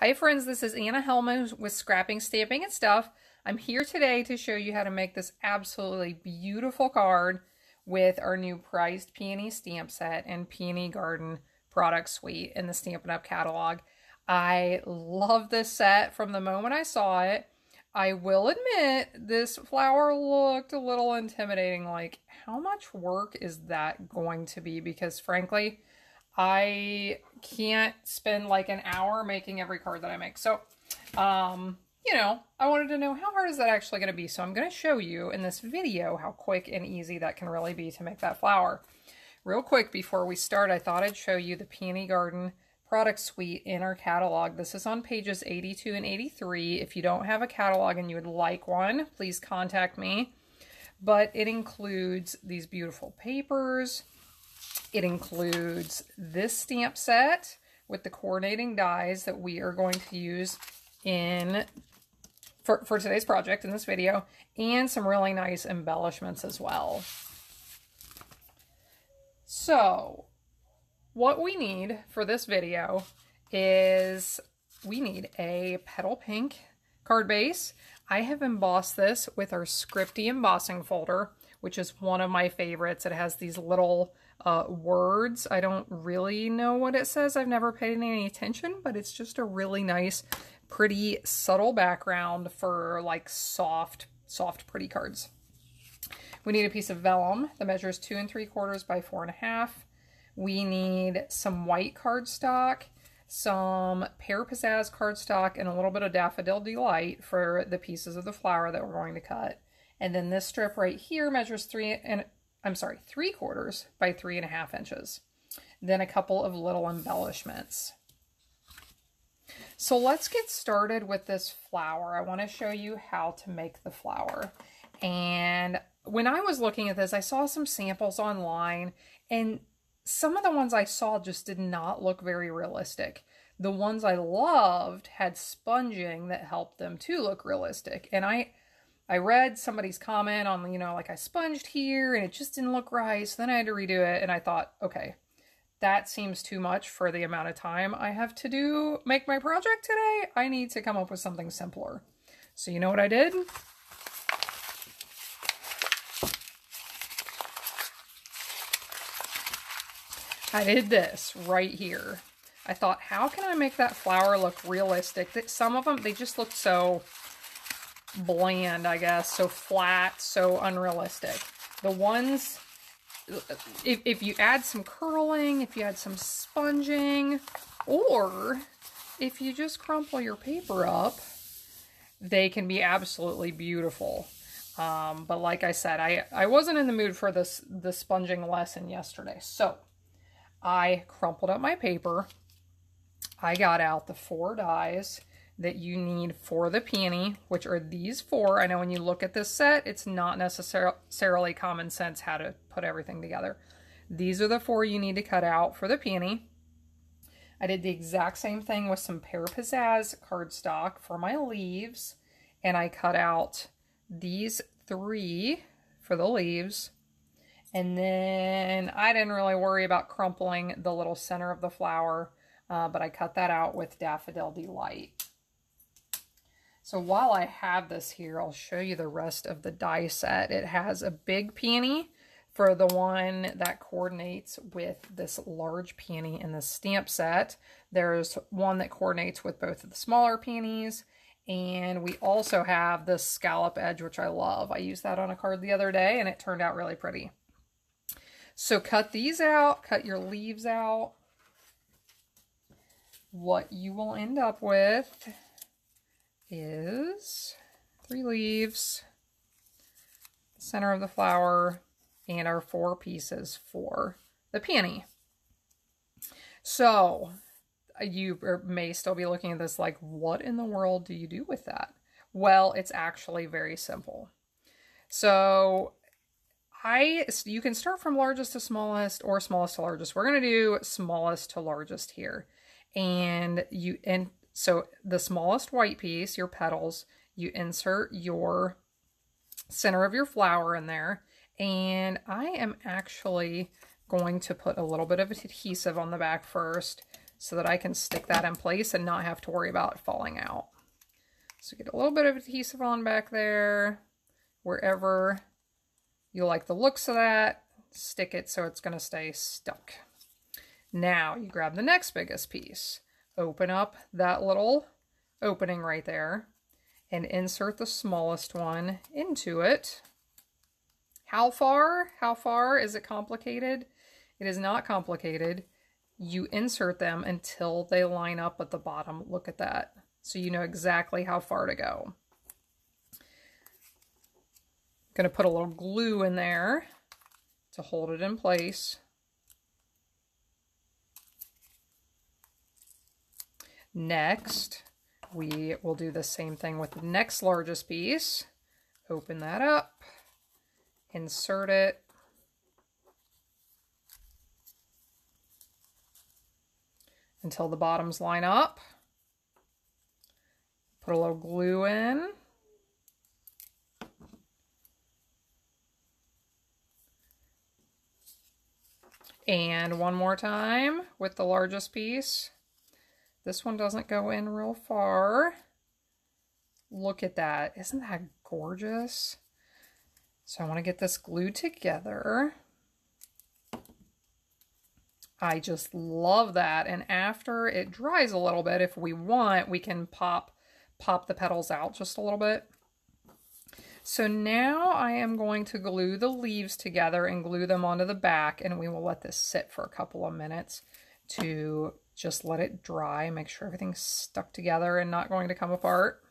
Hi friends, this is Anna Hellman with Scrapping, Stamping, and Stuff. I'm here today to show you how to make this absolutely beautiful card with our new Prized Peony stamp set and Peony Garden product suite in the Stampin' Up catalog. I love this set from the moment I saw it. I will admit this flower looked a little intimidating, like how much work is that going to be? Because frankly, I can't spend like an hour making every card that I make. So, you know, I wanted to know how hard is that actually going to be. So I'm going to show you in this video how quick and easy that can really be to make that flower. Real quick before we start, I thought I'd show you the Peony Garden product suite in our catalog. This is on pages 82 and 83. If you don't have a catalog and you would like one, please contact me. But it includes these beautiful papers. It includes this stamp set with the coordinating dies that we are going to use for today's project in this video, and some really nice embellishments as well. So what we need for this video is we need a petal pink card base. I have embossed this with our Scripty embossing folder, which is one of my favorites. It has these little words. I don't really know what it says. I've never paid any attention, but it's just a really nice, pretty, subtle background for like soft, pretty cards. We need a piece of vellum that measures 2 3/4 by 4.5. We need some white cardstock, some Pear Pizzazz cardstock, and a little bit of Daffodil Delight for the pieces of the flower that we're going to cut. And then this strip right here measures 3/4 by 3.5 inches. Then a couple of little embellishments. So let's get started with this flower. I want to show you how to make the flower. And when I was looking at this, I saw some samples online, and some of the ones I saw just did not look very realistic. The ones I loved had sponging that helped them to look realistic. And I read somebody's comment on, you know, like I sponged here and it just didn't look right. So then I had to redo it, and I thought, okay, that seems too much for the amount of time I have to make my project today. I need to come up with something simpler. So you know what I did? I did this right here. I thought, how can I make that flower look realistic? That some of them, they just look so bland, I guess, so flat, so unrealistic. The ones, if you add some curling, if you add some sponging, or if you just crumple your paper up, they can be absolutely beautiful. But like I said, I wasn't in the mood for the sponging lesson yesterday, so I crumpled up my paper. I got out the 4 dies that you need for the peony, which are these 4. I know when you look at this set, it's not necessarily common sense how to put everything together. These are the 4 you need to cut out for the peony. I did the exact same thing with some Pear Pizzazz cardstock for my leaves, and I cut out these 3 for the leaves. And then I didn't really worry about crumpling the little center of the flower, but I cut that out with Daffodil Delight. So while I have this here, I'll show you the rest of the die set. It has a big peony for the one that coordinates with this large peony in the stamp set. There's one that coordinates with both of the smaller peonies. And we also have the scallop edge, which I love. I used that on a card the other day, and it turned out really pretty. So cut these out, cut your leaves out. What you will end up with is 3 leaves, the center of the flower, and our 4 pieces for the peony. So you may still be looking at this like, what in the world do you do with that? Well, it's actually very simple. So you can start from largest to smallest or smallest to largest. We're going to do smallest to largest here. And so the smallest white piece, your petals, you insert your center of your flower in there. And I am actually going to put a little bit of adhesive on the back first so that I can stick that in place and not have to worry about it falling out. So get a little bit of adhesive on back there, wherever you like the looks of that, stick it so it's going to stay stuck. Now you grab the next biggest piece, open up that little opening right there, and insert the smallest one into it. How far? How far? Is it complicated? It is not complicated. You insert them until they line up at the bottom. Look at that. So you know exactly how far to go. Going to put a little glue in there to hold it in place. Next, we will do the same thing with the next largest piece. Open that up, insert it, until the bottoms line up. Put a little glue in. And one more time with the largest piece. This one doesn't go in real far. Look at that. Isn't that gorgeous? So I want to get this glued together. I just love that. And after it dries a little bit, if we want, we can pop the petals out just a little bit. So now I am going to glue the leaves together and glue them onto the back, and we will let this sit for a couple of minutes to just let it dry, make sure everything's stuck together and not going to come apart.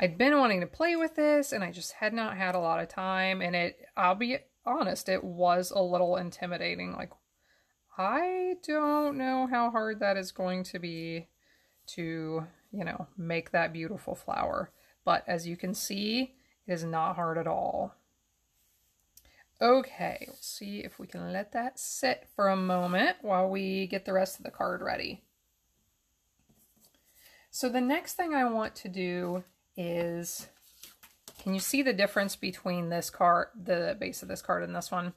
I'd been wanting to play with this and I just had not had a lot of time, and I'll be honest, it was a little intimidating. Like, I don't know how hard that is going to be to, you know, make that beautiful flower. But as you can see, it is not hard at all. Okay, let's see if we can let that sit for a moment while we get the rest of the card ready. So the next thing I want to do is, can you see the difference between this card, the base of this card, and this one?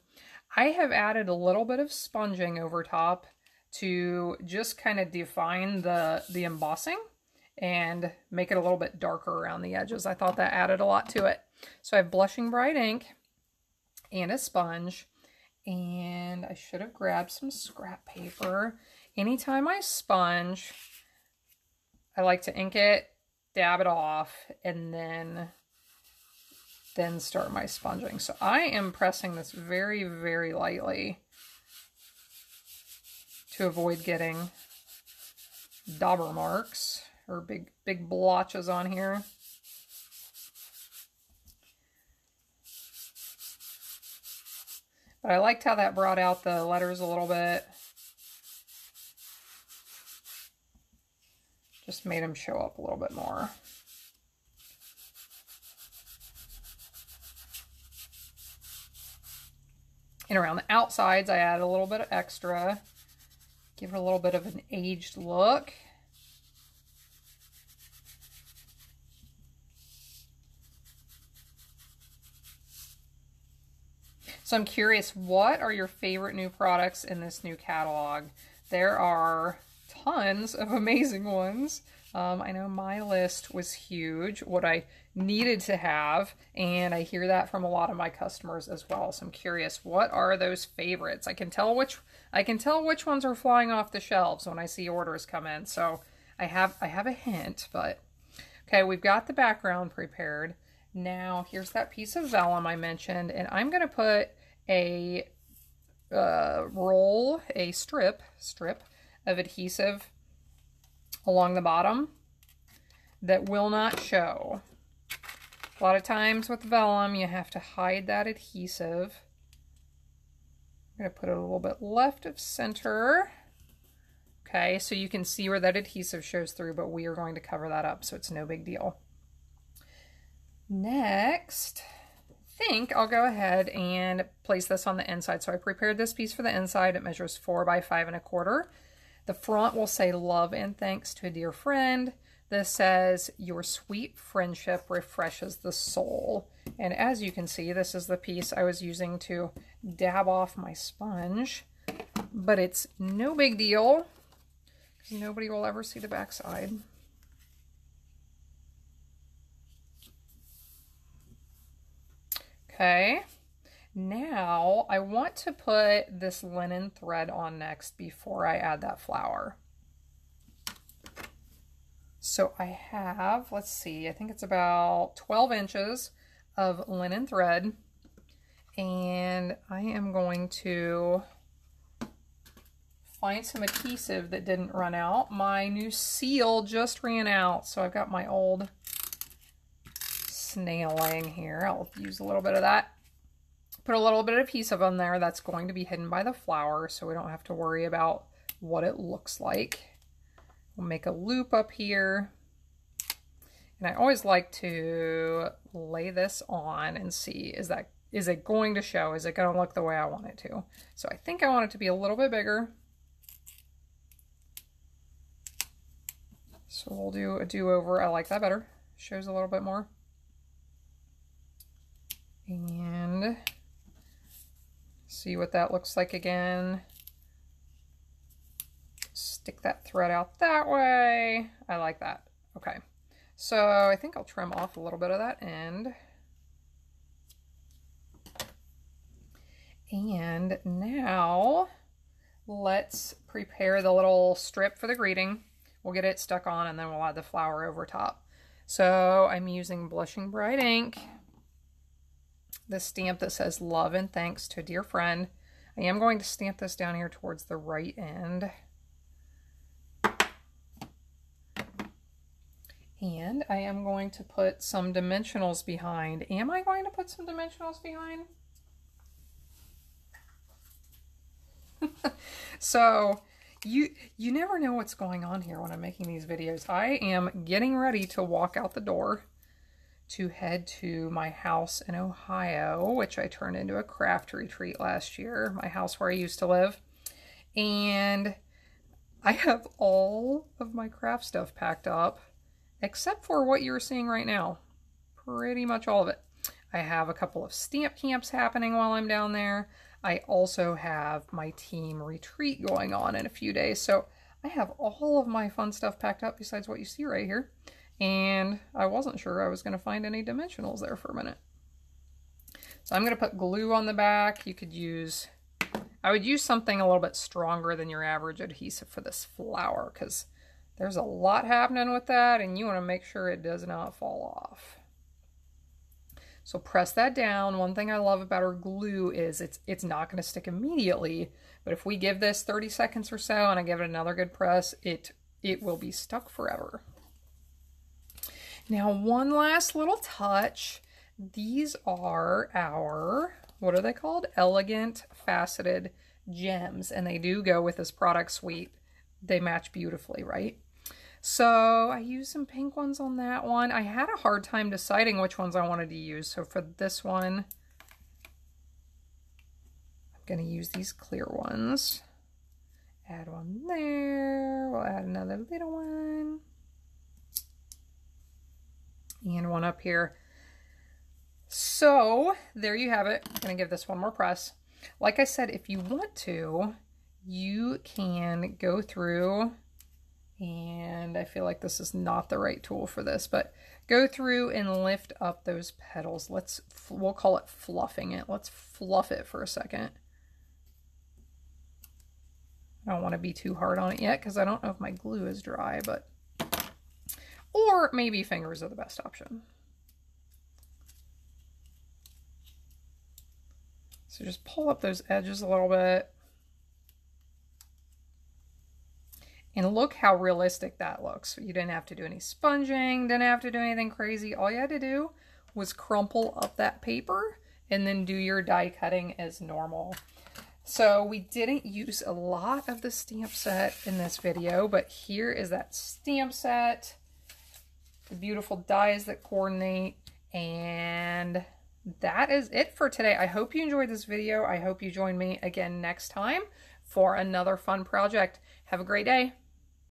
I have added a little bit of sponging over top to just kind of define the embossing and make it a little bit darker around the edges. I thought that added a lot to it. So I have Blushing Bright ink and a sponge, and I should have grabbed some scrap paper. Anytime I sponge, I like to ink it, dab it off, and then start my sponging. So I am pressing this very, very lightly to avoid getting dauber marks or big blotches on here. But I liked how that brought out the letters a little bit. Just made them show up a little bit more. And around the outsides, I added a little bit of extra. Give it a little bit of an aged look. So I'm curious, what are your favorite new products in this new catalog? There are tons of amazing ones. I know my list was huge, what I needed to have, and I hear that from a lot of my customers as well. So I'm curious, what are those favorites? I can tell which ones are flying off the shelves when I see orders come in. So I have a hint, but okay, we've got the background prepared. Now here's that piece of vellum I mentioned, and I'm going to put a strip of adhesive along the bottom that will not show. A lot of times with vellum, you have to hide that adhesive. I'm going to put it a little bit left of center. Okay, so you can see where that adhesive shows through, but we are going to cover that up, so it's no big deal. Next, I think I'll go ahead and place this on the inside. So I prepared this piece for the inside. It measures 4 by 5 1/4. The front will say love and thanks to a dear friend. This says, "Your sweet friendship refreshes the soul." And as you can see, this is the piece I was using to dab off my sponge. But it's no big deal, because nobody will ever see the backside. Okay, now I want to put this linen thread on next before I add that flower. So I have, let's see, I think it's about 12 inches of linen thread, and I am going to find some adhesive that didn't run out. My new seal just ran out, so I've got my old snailing here. I'll use a little bit of that. Put a little bit of adhesive on there that's going to be hidden by the flower, so we don't have to worry about what it looks like. We'll make a loop up here. And I always like to lay this on and see, is it going to show? Is it going to look the way I want it to? So I think I want it to be a little bit bigger. So we'll do a do-over. I like that better. Shows a little bit more. And see what that looks like again. Stick that thread out that way. I like that. Okay, so I think I'll trim off a little bit of that end. And now let's prepare the little strip for the greeting. We'll get it stuck on and then we'll add the flower over top. So I'm using Blushing Bright ink. The stamp that says "Love and Thanks to a Dear Friend." I am going to stamp this down here towards the right end. And I am going to put some dimensionals behind. Am I going to put some dimensionals behind? So you never know what's going on here when I'm making these videos. I am getting ready to walk out the door to head to my house in Ohio, which I turned into a craft retreat last year, my house where I used to live. And I have all of my craft stuff packed up, except for what you're seeing right now. Pretty much all of it. I have a couple of stamp camps happening while I'm down there. I also have my team retreat going on in a few days. So I have all of my fun stuff packed up besides what you see right here. And I wasn't sure I was going to find any dimensionals there for a minute. So I'm going to put glue on the back. You could use, I would use something a little bit stronger than your average adhesive for this flower, because there's a lot happening with that and you want to make sure it does not fall off. So press that down. One thing I love about our glue is it's not going to stick immediately, but if we give this 30 seconds or so and I give it another good press, it will be stuck forever. Now, one last little touch. These are our, what are they called? Elegant Faceted Gems, and they do go with this product suite. They match beautifully, right? So I used some pink ones on that one. I had a hard time deciding which ones I wanted to use. So for this one, I'm going to use these clear ones. Add one there. We'll add another little one. And one up here. So there you have it. I'm going to give this one more press. Like I said, if you want to, you can go through, and I feel like this is not the right tool for this, but go through and lift up those petals. We'll call it fluffing it. Let's fluff it for a second. I don't want to be too hard on it yet because I don't know if my glue is dry, but, or maybe fingers are the best option. So just pull up those edges a little bit. And look how realistic that looks. You didn't have to do any sponging, didn't have to do anything crazy. All you had to do was crumple up that paper and then do your die cutting as normal. So we didn't use a lot of the stamp set in this video, but here is that stamp set, the beautiful dies that coordinate, and that is it for today. I hope you enjoyed this video. I hope you join me again next time for another fun project. Have a great day.